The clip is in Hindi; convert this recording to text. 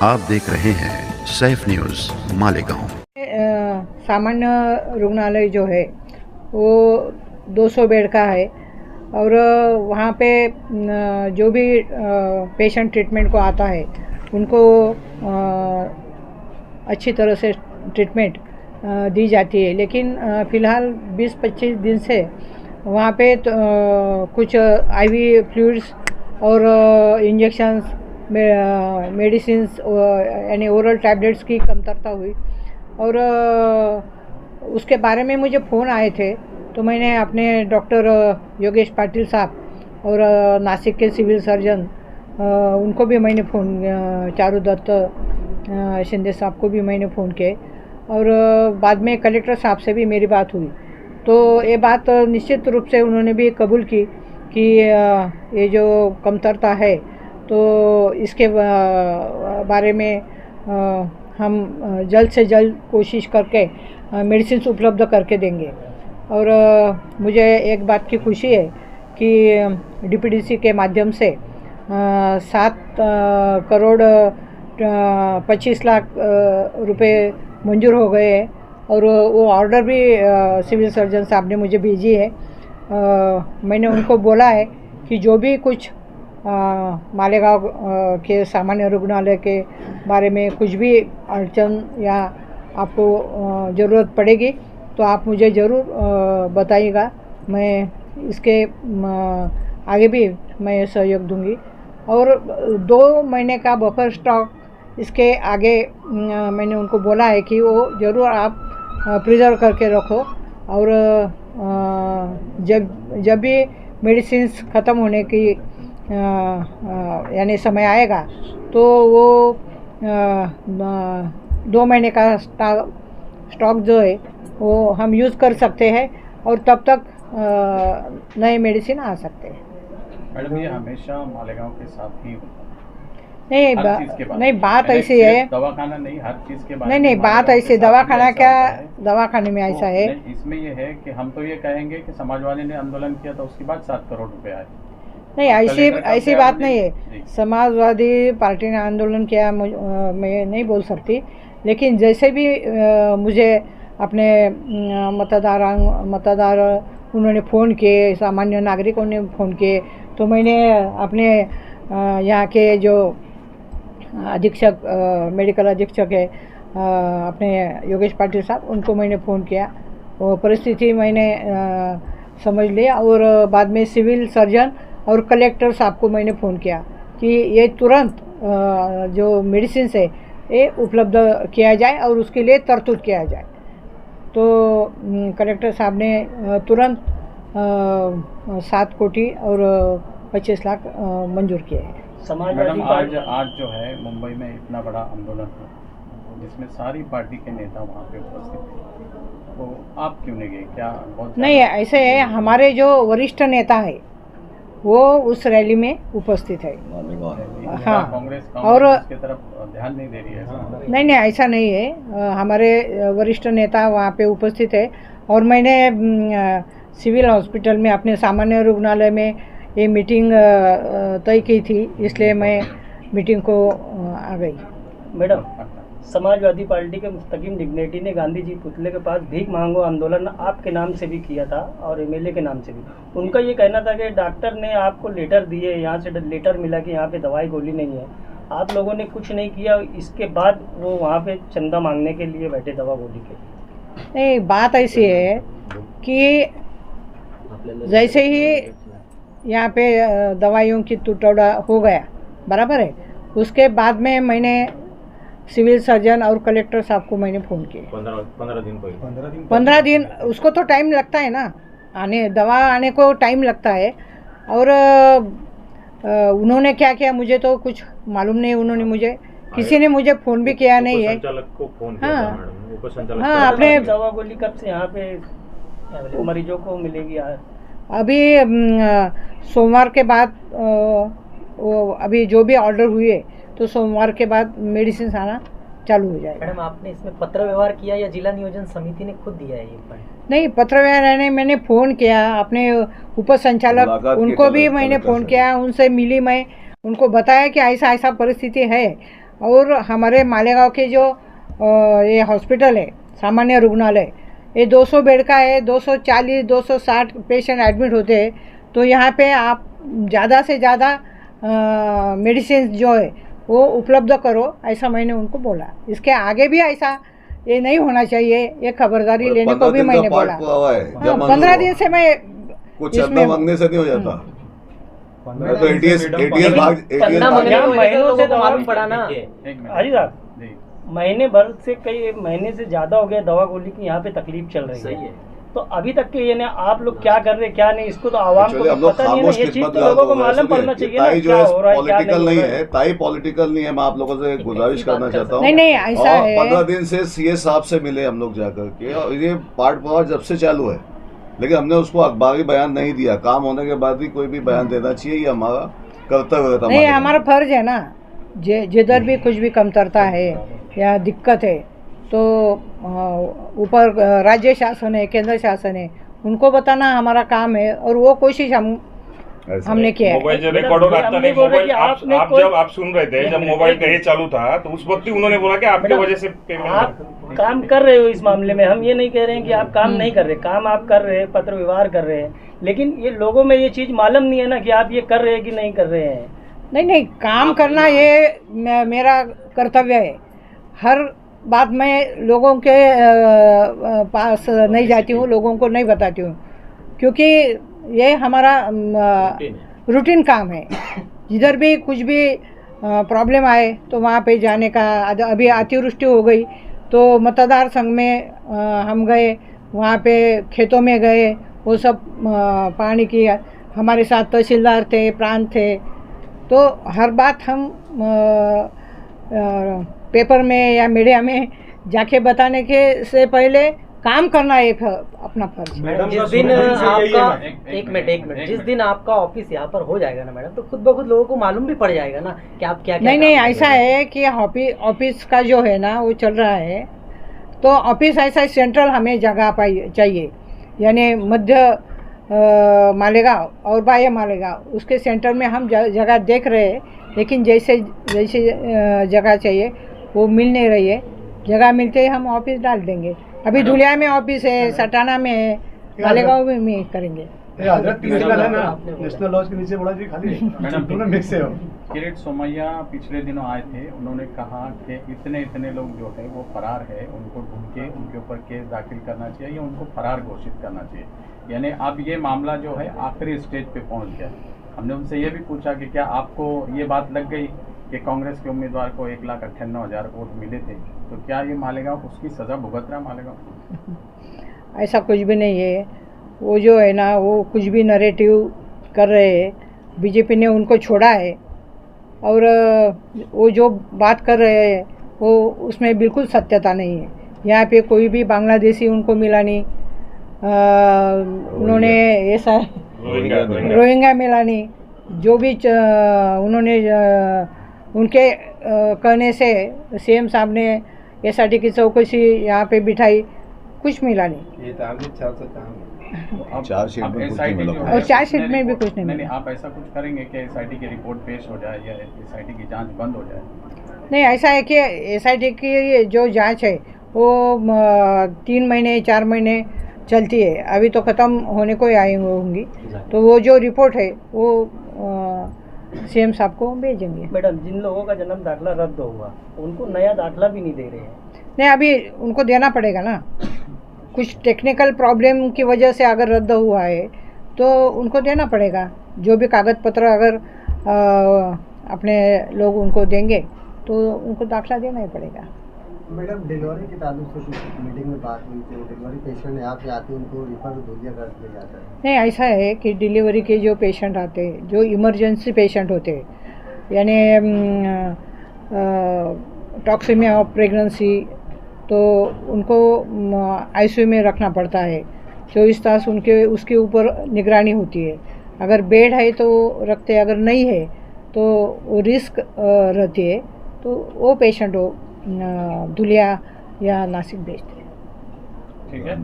आप देख रहे हैं सैफ न्यूज़ मालेगांव। सामान्य रुग्णालय जो है वो 200 बेड का है और वहाँ पे जो भी पेशेंट ट्रीटमेंट को आता है उनको अच्छी तरह से ट्रीटमेंट दी जाती है। लेकिन फ़िलहाल 20-25 दिन से वहाँ पे कुछ आईवी फ्लूइड्स और इंजेक्शंस मेडिसिन्स यानी ओरल टैबलेट्स की कमतरता हुई और उसके बारे में मुझे फ़ोन आए थे। तो मैंने अपने डॉक्टर योगेश पाटिल साहब और नासिक के सिविल सर्जन उनको भी मैंने फ़ोन, चारू दत्त शिंदे साहब को भी मैंने फ़ोन किए और बाद में कलेक्टर साहब से भी मेरी बात हुई। तो ये बात निश्चित रूप से उन्होंने भी कबूल की कि ये जो कमतरता है तो इसके बारे में हम जल्द से जल्द कोशिश करके मेडिसिन उपलब्ध करके देंगे। और मुझे एक बात की खुशी है कि डीपीडीसी के माध्यम से 7 करोड़ 25 लाख रुपए मंजूर हो गए हैं और वो ऑर्डर भी सिविल सर्जन साहब ने मुझे भेजी है। मैंने उनको बोला है कि जो भी कुछ मालेगांव के सामान्य रुग्णालय के बारे में कुछ भी अड़चन या आपको ज़रूरत पड़ेगी तो आप मुझे ज़रूर बताइएगा। मैं इसके आगे भी मैं सहयोग दूंगी और 2 महीने का बफर स्टॉक इसके आगे मैंने उनको बोला है कि वो ज़रूर आप प्रिजर्व करके रखो और जब भी मेडिसिन्स ख़त्म होने की यानी समय आएगा तो वो 2 महीने का स्टॉक जो है वो हम यूज़ कर सकते हैं और तब तक नए मेडिसिन आ सकते हैं। मैडम, ये हमेशा मालेगांव के साथ ही होता है। नहीं, बात ऐसी है, दवाखाना नहीं, हर चीज़ के बारे में नहीं बात ऐसी, दवाखाना क्या, दवाखाने में ऐसा है। इसमें ये है कि हम तो ये कहेंगे कि समाजवादी ने आंदोलन किया था उसके बाद 7 करोड़ रुपए आए। नहीं, ऐसी बात नहीं है। समाजवादी पार्टी ने आंदोलन किया मैं नहीं बोल सकती, लेकिन जैसे भी मुझे अपने मतदार उन्होंने फ़ोन किए, सामान्य नागरिकों ने फ़ोन किए, तो मैंने अपने यहाँ के जो अधीक्षक मेडिकल अधीक्षक है अपने योगेश पाटिल साहब, उनको मैंने फ़ोन किया। वो परिस्थिति मैंने समझ लिया और बाद में सिविल सर्जन और कलेक्टर साहब को मैंने फ़ोन किया कि ये तुरंत जो मेडिसिन है ये उपलब्ध किया जाए और उसके लिए तरतूद किया जाए। तो कलेक्टर साहब ने तुरंत 7 कोटी और 25 लाख मंजूर किए हैं। मैडम, आज जो है मुंबई में इतना बड़ा आंदोलन हुआ जिसमें सारी पार्टी के नेता वहाँ पे उपस्थित थे, तो आप क्यों नहीं गए? क्या नहीं, ऐसे है, हमारे जो वरिष्ठ नेता है वो उस रैली में उपस्थित है। हाँ, कांग्रेस और उसके तरफ ध्यान नहीं दे रही है। नहीं, ऐसा नहीं है। हमारे वरिष्ठ नेता वहाँ पे उपस्थित है और मैंने सिविल हॉस्पिटल में अपने सामान्य रुग्णालय में ये मीटिंग तय की थी, इसलिए मैं मीटिंग को आ गई। मैडम, समाजवादी पार्टी के मुस्तकीम डिग्नेटी ने गांधी जी पुतले के पास भीख मांगो आंदोलन आपके नाम से भी किया था और एमएलए के नाम से भी। उनका ये कहना था कि डॉक्टर ने आपको लेटर दिए, यहाँ से लेटर मिला कि यहाँ पे दवाई गोली नहीं है, आप लोगों ने कुछ नहीं किया, इसके बाद वो वहाँ पे चंदा मांगने के लिए बैठे दवा गोली के। नहीं, बात ऐसी है कि जैसे ही यहाँ पे दवाइयों की टुकड़ा हो गया, बराबर है, उसके बाद में मैंने सिविल सर्जन और कलेक्टर साहब को मैंने फ़ोन किया। 15 दिन उसको तो टाइम लगता है ना, दवा आने को टाइम लगता है। और उन्होंने क्या किया मुझे तो कुछ मालूम नहीं। उन्होंने किसी ने मुझे फ़ोन भी किया नहीं है। हाँ, अपने दवा गोली कब से यहाँ पे मरीजों को मिलेगी? अभी सोमवार के बाद वो अभी जो भी ऑर्डर हुए तो सोमवार के बाद मेडिसिन आना चालू हो जाएगा। मैडम, आपने इसमें पत्र व्यवहार किया या जिला नियोजन समिति ने खुद दिया है ये पॉइंट? नहीं, पत्र व्यवहार ने मैंने फ़ोन किया, अपने उप संचालक उनको भी मैंने फ़ोन किया, उनसे मिली, मैं उनको बताया कि ऐसा ऐसा परिस्थिति है और हमारे मालेगांव के जो ये हॉस्पिटल है सामान्य रुग्णालय, ये 200 बेड का है, 240 260 पेशेंट एडमिट होते हैं। तो यहाँ पे आप ज़्यादा से ज़्यादा मेडिसिन जो है वो उपलब्ध करो, ऐसा मैंने उनको बोला। इसके आगे भी ऐसा ये नहीं होना चाहिए, ये खबरदारी लेने को भी मैंने बोला। 15 दिन से मैं कुछ चंदा मांगने से नहीं हो जाता। मैं तो एटीएस भाग महीनों से तो मालूम पड़ा ना एक मिनट। हाजी साहब, जी महीने भर से कई महीने से ज्यादा हो गया दवा गोली की यहाँ पे तकलीफ चल रही है। तो अभी तक के ये आप लोग क्या कर रहे क्या नहीं, इसको तो आवाम को हम लोग पता नहीं है ना। खामोश ये चीज खिदमत तो लोगों को मालूम पड़ना चाहिए ना, ताई जो क्या है हो रहा है क्या पॉलिटिकल नहीं नहीं हो रहा है, ताई पॉलिटिकल नहीं है। मैं आप लोगों से गुजारिश करना चाहता हूँ। नहीं ऐसा है। 15 दिन से सीए साहब से मिले हम लोग जाकर के, और ये पार्ट पावर जब से चालू है, लेकिन हमने उसको अखबारी बयान नहीं दिया। काम होने के बाद ही कोई भी बयान देना चाहिए, ये हमारा कर्तव्य रहता है। नहीं, हमारा फर्ज है ना। जिधर भी कुछ भी कमतरता है या दिक्कत है तो ऊपर राज्य शासन है, केंद्र शासन है, उनको बताना हमारा काम है। और वो कोशिश हमने किया है। मोबाइल जब रिकॉर्ड हो रहा था, नहीं मोबाइल आप जब आप सुन रहे थे, जब मोबाइल का ये चालू था तो उस वक्त ही उन्होंने बोला कि आपकी वजह से पेमेंट। आप काम कर रहे हो इस मामले में, हम ये नहीं कह रहे हैं कि आप काम नहीं कर रहे, काम आप कर रहे हैं, पत्र व्यवहार कर रहे हैं, लेकिन ये लोगों में ये चीज मालूम नहीं है ना कि आप ये कर रहे हैं कि नहीं कर रहे हैं। नहीं, काम करना ये मेरा कर्तव्य है। हर बात मैं लोगों के पास नहीं जाती हूँ, लोगों को नहीं बताती हूँ, क्योंकि ये हमारा रूटीन काम है। जिधर भी कुछ भी प्रॉब्लम आए तो वहाँ पे जाने का। अभी अतिवृष्टि हो गई तो मतदार संघ में हम गए, वहाँ पे खेतों में गए, वो सब पानी की। हमारे साथ तहसीलदार थे, प्रांत थे, तो हर बात हम पेपर में या मीडिया में जाके बताने के से पहले काम करना एक अपना फर्ज। जिस दिन आपका एक मिनट जिस दिन आपका ऑफिस यहाँ पर हो जाएगा ना मैडम, तो खुद ब खुद लोगों को मालूम भी पड़ जाएगा ना कि आप क्या नहीं ऐसा है कि ऑफिस का जो है ना वो चल रहा है, तो ऑफिस ऐसा सेंट्रल हमें जगह पाई चाहिए, यानी मध्य मालेगांव और बाह्य मालेगांव, उसके सेंटर में हम जगह देख रहे हैं, लेकिन जैसे जगह चाहिए वो मिल नहीं रही है। जगह मिलते ही हम ऑफिस डाल देंगे। अभी धुलिया में ऑफिस है, सटाना में है, मालेगांव में करेंगे। नेशनल लॉज के नीचे बड़ा जी खाली मैडम मिक्स है। किरीट सोमैया पिछले दिनों आए थे, उन्होंने कहा कि इतने लोग जो है वो फरार है, उनको ढूंढ के उनके ऊपर केस दाखिल करना चाहिए या उनको फरार घोषित करना चाहिए। यानी अब ये मामला जो है आखिरी स्टेज पे पहुंच गया। हमने उनसे ये भी पूछा कि क्या आपको ये बात लग गई कि कांग्रेस के उम्मीदवार को 1,98,000 वोट मिले थे, तो क्या ये मालेगांव उसकी सजा भुगत रहा मालेगांव? ऐसा कुछ भी नहीं है। वो जो है ना वो कुछ भी नरेटिव कर रहे हैं, बीजेपी ने उनको छोड़ा है, और वो जो बात कर रहे हैं वो उसमें बिल्कुल सत्यता नहीं है। यहाँ पे कोई भी बांग्लादेशी उनको मिला नहीं, उन्होंने ऐसा रोहिंग्या मिला नहीं। जो भी उन्होंने उनके कहने से सीएम साहब ने एसआईटी की चौकसी यहाँ पे बिठाई, कुछ मिला नहीं। और चार्जशीट में भी कुछ नहीं मिला। आप ऐसा कुछ करेंगे कि एसआईटी की रिपोर्ट पेश हो जाए या एसआईटी की जांच बंद हो जाए? नहीं, ऐसा है कि एसआईटी की जो जांच है वो 3 महीने 4 महीने चलती है, अभी तो ख़त्म होने को ही आई होंगी। तो वो जो रिपोर्ट है वो सीएम साहब को भेजेंगे। मैडम, जिन लोगों का जन्म दाखिला रद्द हुआ उनको नया दाखिला भी नहीं दे रहे हैं। नहीं, अभी उनको देना पड़ेगा ना। कुछ टेक्निकल प्रॉब्लम की वजह से अगर रद्द हुआ है तो उनको देना पड़ेगा। जो भी कागज़ पत्र अगर अपने लोग उनको देंगे तो उनको दाखिला देना ही पड़ेगा। मैडम, डिलीवरी के ताल्लुक से कुछ मीटिंग में बात हुई थी, डिलीवरी पेशेंट यहाँ पे आते हैं उनको रिफर धुलिया कर दिया जाता है। नहीं, ऐसा है कि डिलीवरी के जो पेशेंट आते हैं, जो इमरजेंसी पेशेंट होते हैं, यानी टॉक्सिमिया ऑफ प्रेगनेंसी, तो उनको आईसीयू में रखना पड़ता है। 24 तास उसके ऊपर निगरानी होती है। अगर बेड है तो रखते, अगर नहीं है तो वो रिस्क रहती है, तो वो पेशेंट हो धुलिया या नासिक भेजते हैं। ठीक है।